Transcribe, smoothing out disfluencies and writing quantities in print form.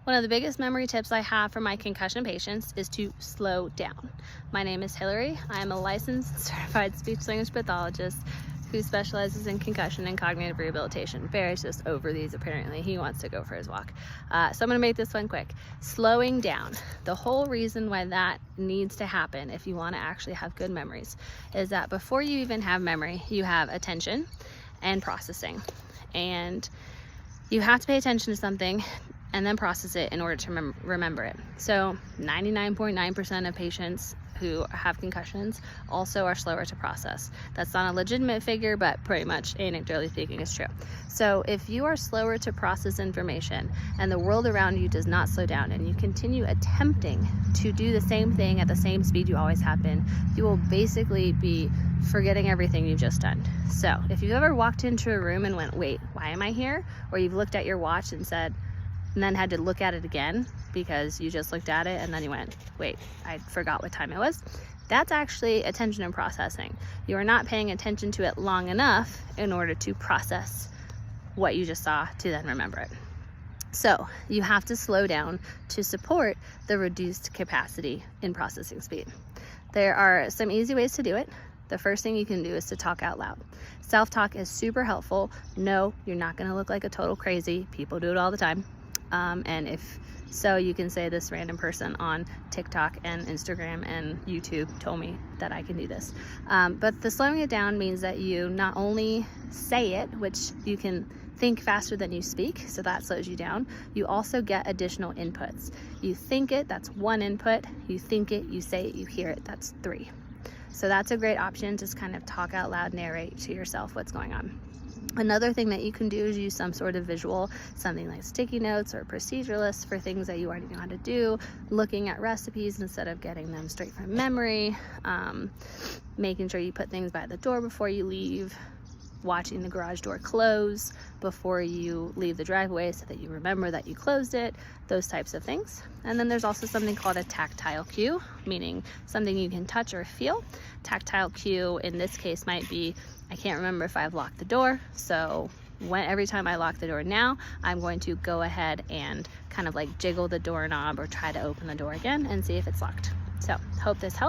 One of the biggest memory tips I have for my concussion patients is to slow down. My name is Hillary. I am a licensed certified speech language pathologist who specializes in concussion and cognitive rehabilitation. Barry's just over these apparently. He wants to go for his walk. So I'm gonna make this one quick. Slowing down. The whole reason why that needs to happen if you wanna actually have good memories is that before you even have memory, you have attention and processing. And you have to pay attention to something and then process it in order to remember it. So 99.9% of patients who have concussions also are slower to process. That's not a legitimate figure, but pretty much anecdotally speaking is true. So if you are slower to process information and the world around you does not slow down and you continue attempting to do the same thing at the same speed you always have been, you will basically be forgetting everything you've just done. So if you've ever walked into a room and went, wait, why am I here? Or you've looked at your watch and said, and then had to look at it again because you just looked at it and then you went, wait, I forgot what time it was. That's actually attention and processing. You are not paying attention to it long enough in order to process what you just saw to then remember it. So you have to slow down to support the reduced capacity in processing speed. There are some easy ways to do it. The first thing you can do is to talk out loud. Self-talk is super helpful. No, you're not gonna look like a total crazy. People do it all the time. And if so, you can say this random person on TikTok and Instagram and YouTube told me that I can do this. But the slowing it down means that you not only say it, which you can think faster than you speak, so that slows you down. You also get additional inputs. You think it, that's one input. You think it, you say it, you hear it, that's 3. So that's a great option, just kind of talk out loud, narrate to yourself what's going on. Another thing that you can do is use some sort of visual, something like sticky notes or procedure lists for things that you already know how to do, looking at recipes instead of getting them straight from memory, making sure you put things by the door before you leave, watching the garage door close before you leave the driveway so that you remember that you closed it, those types of things. And then there's also something called a tactile cue, meaning something you can touch or feel. Tactile cue in this case might be, I can't remember if I've locked the door, so every time I lock the door now, I'm going to go ahead and kind of like jiggle the doorknob or try to open the door again and see if it's locked. So hope this helps.